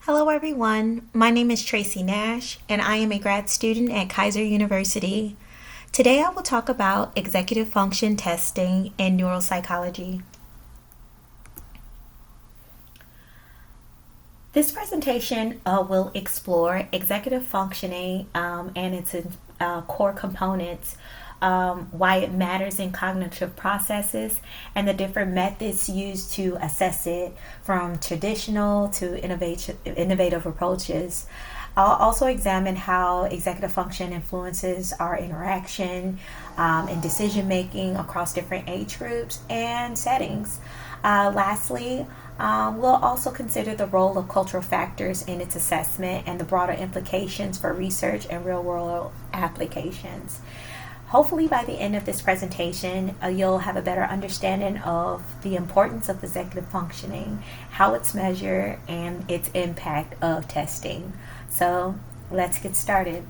Hello, everyone. My name is Tracy Nash, and I am a grad student at Kaiser University. Today, I will talk about executive function testing and neuropsychology. This presentation will explore executive functioning and its core components, why it matters in cognitive processes, and the different methods used to assess it, from traditional to innovative approaches. I'll also examine how executive function influences our interaction and decision making across different age groups and settings. Lastly, we'll also consider the role of cultural factors in its assessment and the broader implications for research and real world applications. Hopefully, by the end of this presentation, you'll have a better understanding of the importance of executive functioning, how it's measured, and its impact of testing. So, let's get started.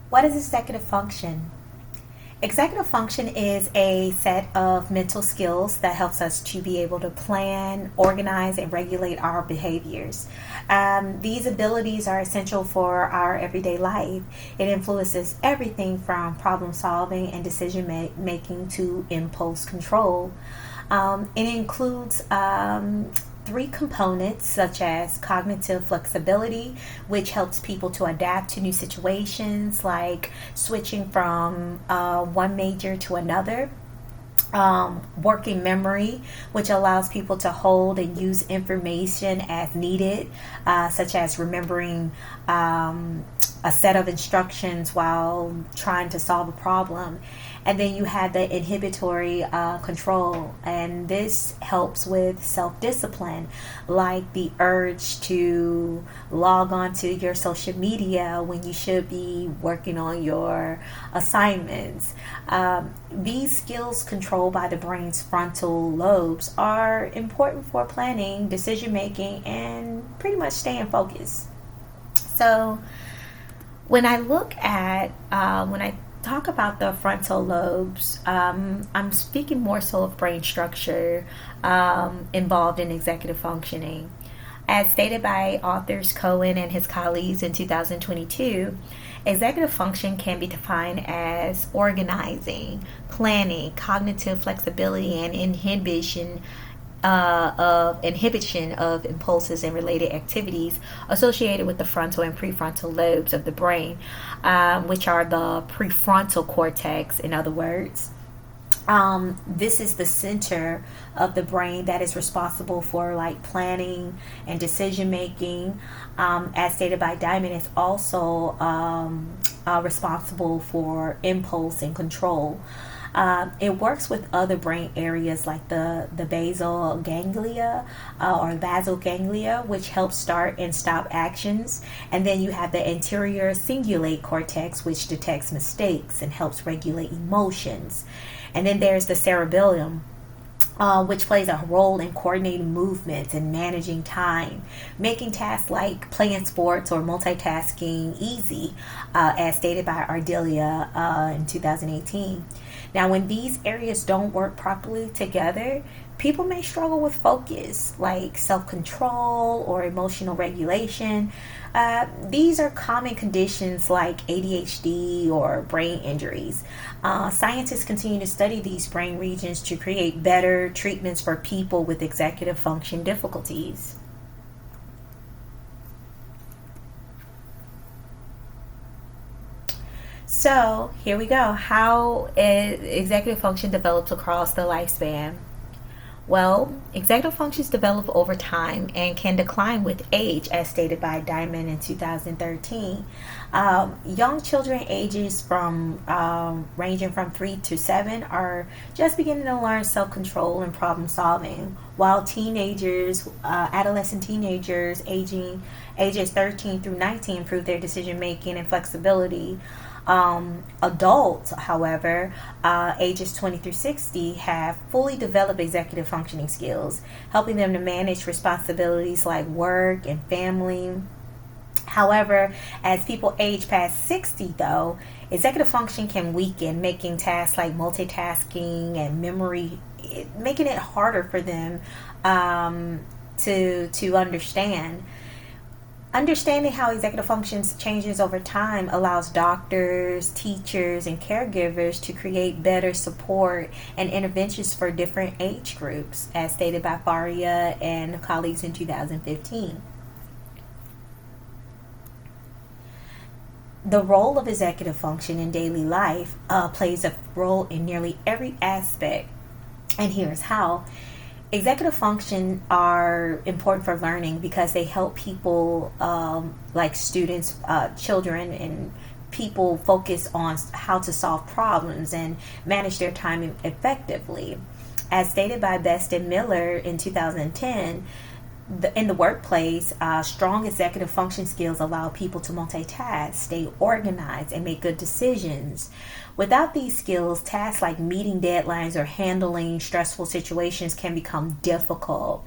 What is executive function? Executive function is a set of mental skills that helps us to be able to plan, organize, and regulate our behaviors. These abilities are essential for our everyday life. It influences everything from problem solving and decision making to impulse control. It includes three components such as cognitive flexibility, which helps people to adapt to new situations like switching from one major to another. Working memory, which allows people to hold and use information as needed, such as remembering a set of instructions while trying to solve a problem. And then you have the inhibitory control, and this helps with self-discipline, like the urge to log on to your social media when you should be working on your assignments. These skills controlled by the brain's frontal lobes are important for planning, decision making, and pretty much staying focused. So when I look at when I talk about the frontal lobes, I'm speaking more so of brain structure involved in executive functioning. As stated by authors Cohen and his colleagues in 2022, executive function can be defined as organizing, planning, cognitive flexibility, and inhibition of impulses and related activities associated with the frontal and prefrontal lobes of the brain, which are the prefrontal cortex, in other words. This is the center of the brain that is responsible for like planning and decision making. As stated by Diamond, it's also responsible for impulse and control. It works with other brain areas like the basal ganglia or basal ganglia, which helps start and stop actions. And then you have the anterior cingulate cortex, which detects mistakes and helps regulate emotions. And then there's the cerebellum, which plays a role in coordinating movements and managing time, making tasks like playing sports or multitasking easy, as stated by Ardelia in 2018. Now, when these areas don't work properly together, people may struggle with focus, like self-control or emotional regulation. These are common conditions like ADHD or brain injuries. Scientists continue to study these brain regions to create better treatments for people with executive function difficulties. So here we go. How executive function develops across the lifespan. Well, executive functions develop over time and can decline with age, as stated by Diamond in 2013. Young children ages from ranging from 3 to 7 are just beginning to learn self-control and problem solving, while adolescent teenagers ages 13 through 19 improve their decision making and flexibility. Adults, however, ages 20 through 60, have fully developed executive functioning skills, helping them to manage responsibilities like work and family. However, as people age past 60, though, executive function can weaken, making tasks like multitasking and memory, making it harder for them to understand. Understanding how executive functions changes over time allows doctors, teachers, and caregivers to create better support and interventions for different age groups, as stated by Faria and colleagues in 2015. The role of executive function in daily life plays a role in nearly every aspect, and here's how. Executive function are important for learning because they help people, like students, children, and people focus on how to solve problems and manage their time effectively. As stated by Best and Miller in 2010, in the workplace, strong executive function skills allow people to multitask, stay organized, and make good decisions. Without these skills, tasks like meeting deadlines or handling stressful situations can become difficult.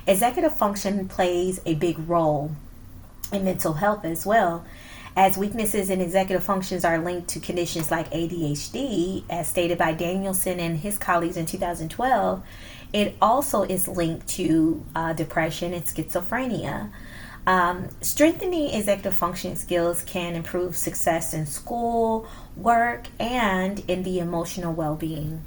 Executive function plays a big role in mental health as well, as weaknesses in executive functions are linked to conditions like ADHD, as stated by Danielson and his colleagues in 2012. It also is linked to depression and schizophrenia. Strengthening executive function skills can improve success in school, work, and in the emotional well-being.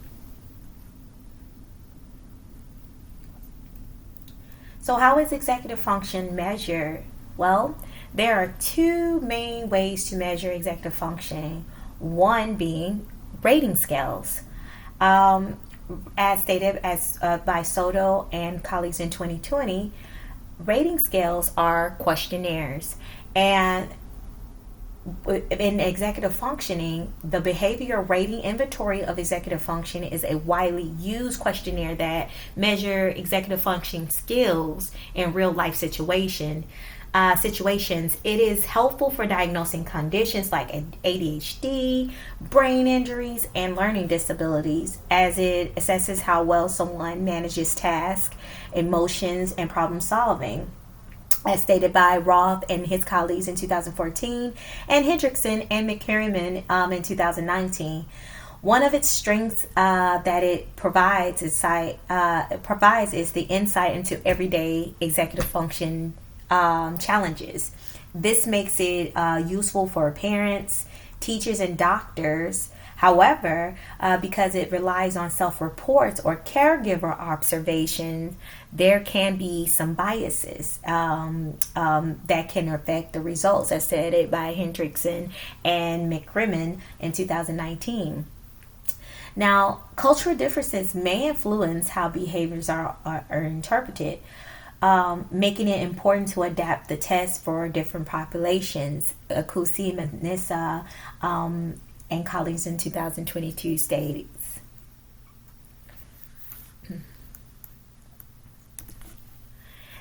So how is executive function measured? Well, there are two main ways to measure executive functioning. One being rating scales. As stated by Soto and colleagues in 2020, rating scales are questionnaires. And in executive functioning, the behavior rating inventory of executive function is a widely used questionnaire that measure executive function skills in real life situations. It is helpful for diagnosing conditions like ADHD, brain injuries, and learning disabilities, as it assesses how well someone manages tasks, emotions, and problem solving, as stated by Roth and his colleagues in 2014, and Hendrickson and McCarriman in 2019. One of its strengths that it provides is the insight into everyday executive function challenges. This makes it useful for parents, teachers, and doctors. However, because it relies on self-reports or caregiver observations, there can be some biases that can affect the results, as said by Hendrickson and McCrimmon in 2019. Now, cultural differences may influence how behaviors are interpreted, making it important to adapt the test for different populations. Kusi, Manissa, and colleagues in 2022 states.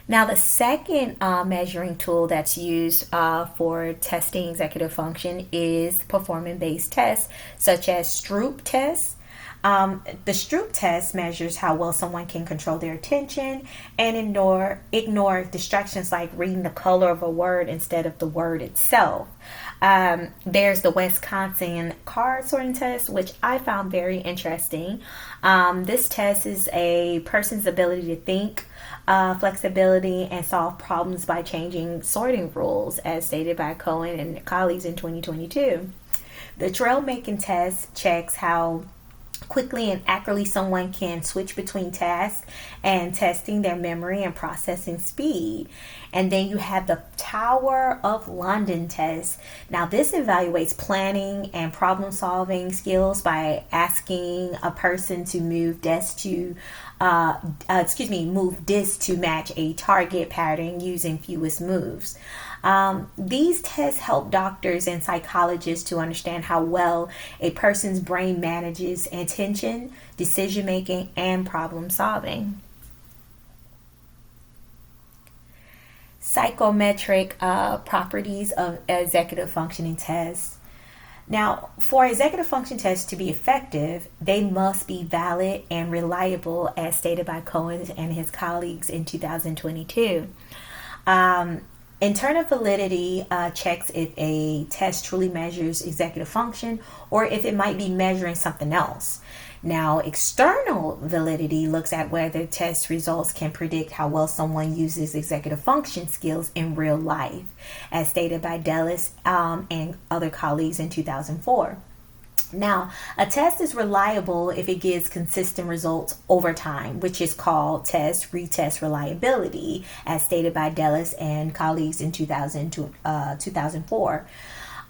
Now, the second measuring tool that's used for testing executive function is performance-based tests, such as Stroop tests. The Stroop test measures how well someone can control their attention and ignore distractions like reading the color of a word instead of the word itself. There's the Wisconsin card sorting test, which I found very interesting. This test is a person's ability to think, flexibility, and solve problems by changing sorting rules, as stated by Cohen and colleagues in 2022. The trail making test checks how quickly and accurately someone can switch between tasks and testing their memory and processing speed. And then you have the Tower of London test. This evaluates planning and problem solving skills by asking a person to move discs to match a target pattern using fewest moves. These tests help doctors and psychologists to understand how well a person's brain manages attention, decision making, and problem solving. Psychometric properties of executive functioning tests. Now, for executive function tests to be effective, they must be valid and reliable, as stated by Cohen and his colleagues in 2022. Internal validity checks if a test truly measures executive function or if it might be measuring something else. Now, external validity looks at whether test results can predict how well someone uses executive function skills in real life, as stated by Dellis and other colleagues in 2004. Now, a test is reliable if it gives consistent results over time, which is called test-retest reliability, as stated by Dellis and colleagues in 2004.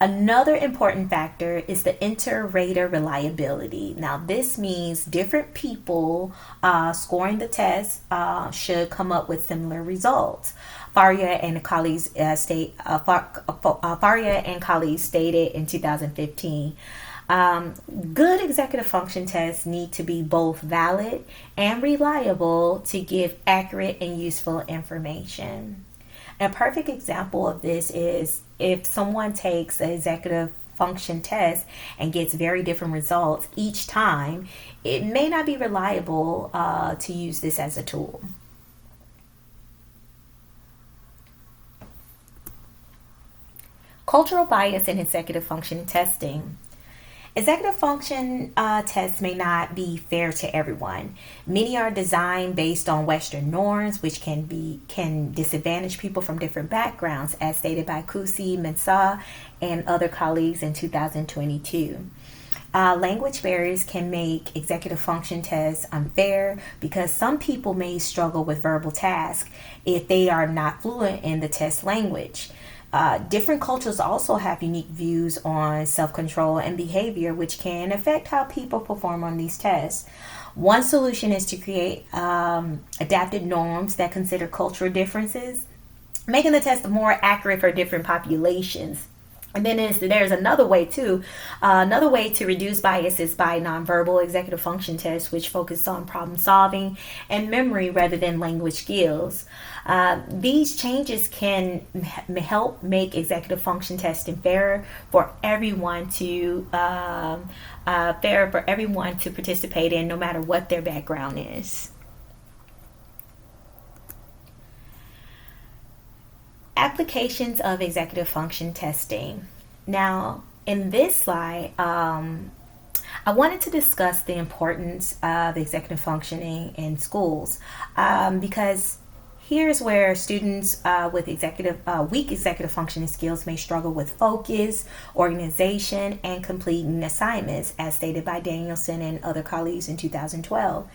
Another important factor is the inter-rater reliability. Now, this means different people scoring the test should come up with similar results. Faria and colleagues stated in 2015. Good executive function tests need to be both valid and reliable to give accurate and useful information. A perfect example of this is if someone takes an executive function test and gets very different results each time, it may not be reliable to use this as a tool. Cultural bias in executive function testing. Executive function tests may not be fair to everyone. Many are designed based on Western norms, which can disadvantage people from different backgrounds, as stated by Kusi, Mensah, and other colleagues in 2022. Language barriers can make executive function tests unfair because some people may struggle with verbal tasks if they are not fluent in the test language. Different cultures also have unique views on self-control and behavior, which can affect how people perform on these tests. One solution is to create adapted norms that consider cultural differences, making the test more accurate for different populations. And then there's another way too. Another way to reduce bias is by nonverbal executive function tests, which focus on problem solving and memory rather than language skills. These changes can help make executive function testing fairer for everyone to participate in, no matter what their background is. Applications of executive function testing. Now, in this slide, I wanted to discuss the importance of executive functioning in schools because here's where students with weak executive functioning skills may struggle with focus, organization, and completing assignments, as stated by Danielson and other colleagues in 2012.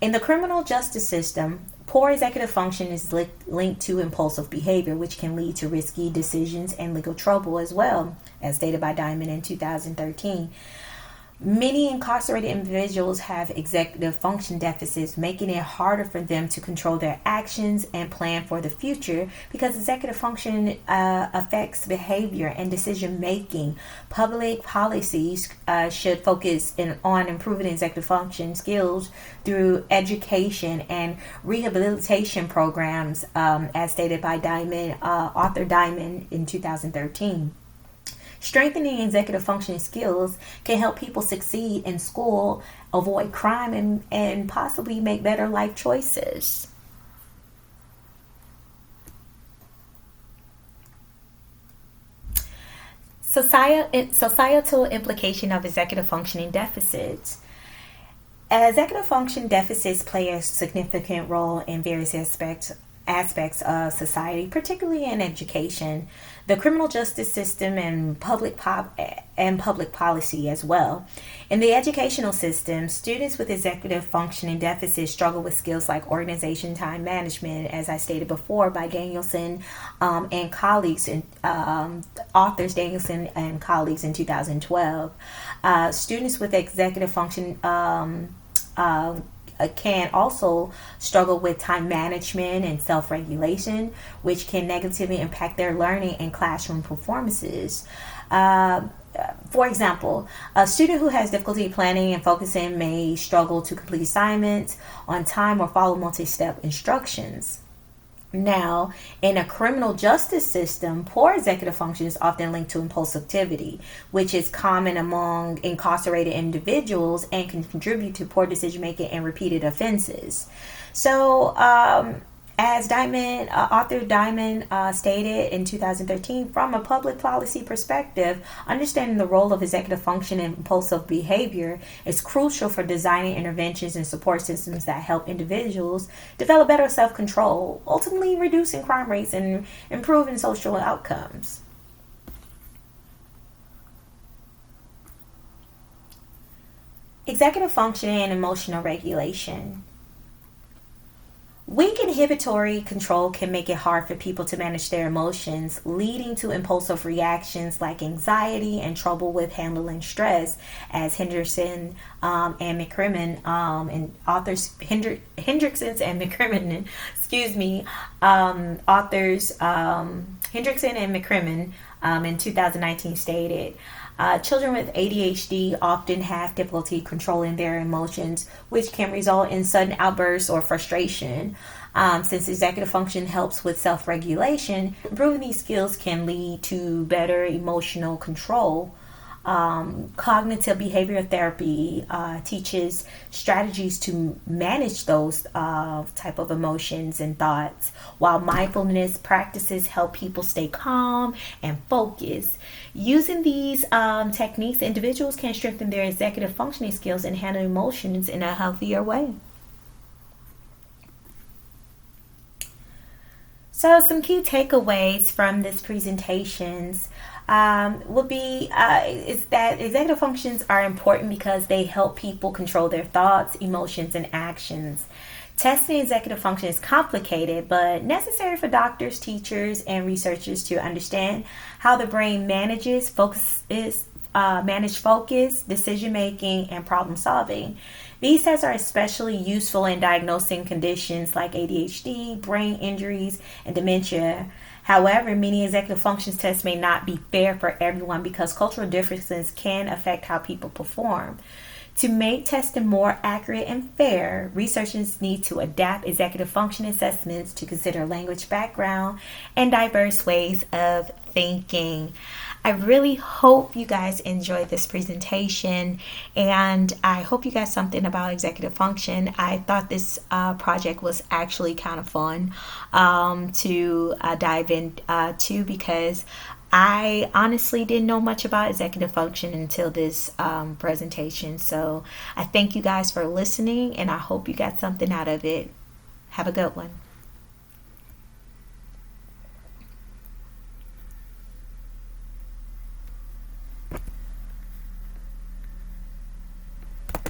In the criminal justice system, poor executive function is linked to impulsive behavior, which can lead to risky decisions and legal trouble as well, as stated by Diamond in 2013. Many incarcerated individuals have executive function deficits, making it harder for them to control their actions and plan for the future because executive function affects behavior and decision making. Public policies should focus on improving executive function skills through education and rehabilitation programs, as stated by Arthur Diamond in 2013. Strengthening executive functioning skills can help people succeed in school, avoid crime, and possibly make better life choices. Societal implication of executive functioning deficits. Executive function deficits play a significant role in various aspects of society, particularly in education, the criminal justice system, and public policy as well. In the educational system, students with executive functioning deficits struggle with skills like organization, time management, as I stated before by Danielson and colleagues, authors Danielson and colleagues in 2012. Students with executive function can also struggle with time management and self-regulation, which can negatively impact their learning and classroom performances. For example, a student who has difficulty planning and focusing may struggle to complete assignments on time or follow multi-step instructions. Now, in a criminal justice system, poor executive function is often linked to impulsivity, which is common among incarcerated individuals and can contribute to poor decision making and repeated offenses. So, As author Diamond stated in 2013, from a public policy perspective, understanding the role of executive function and impulsive behavior is crucial for designing interventions and support systems that help individuals develop better self control, ultimately reducing crime rates and improving social outcomes. Executive function and emotional regulation. Weak inhibitory control can make it hard for people to manage their emotions, leading to impulsive reactions like anxiety and trouble with handling stress, as Henderson and McCrimmon and authors Hendricksons and McCrimmon, authors Hendrickson and McCrimmon in 2019 stated. Children with ADHD often have difficulty controlling their emotions, which can result in sudden outbursts or frustration. Since executive function helps with self regulation, improving these skills can lead to better emotional control. Cognitive behavioral therapy teaches strategies to manage those type of emotions and thoughts, while mindfulness practices help people stay calm and focused. Using these techniques, individuals can strengthen their executive functioning skills and handle emotions in a healthier way. So, some key takeaways from this presentations would be is that executive functions are important because they help people control their thoughts, emotions, and actions. Testing executive function is complicated, but necessary for doctors, teachers, and researchers to understand how the brain manage focus, decision making, and problem solving. These tests are especially useful in diagnosing conditions like ADHD, brain injuries, and dementia. However, many executive functions tests may not be fair for everyone because cultural differences can affect how people perform. To make testing more accurate and fair, researchers need to adapt executive function assessments to consider language background and diverse ways of thinking. I really hope you guys enjoyed this presentation, and I hope you got something about executive function. I thought this project was actually kind of fun to dive into because I honestly didn't know much about executive function until this presentation. So I thank you guys for listening, and I hope you got something out of it. Have a good one.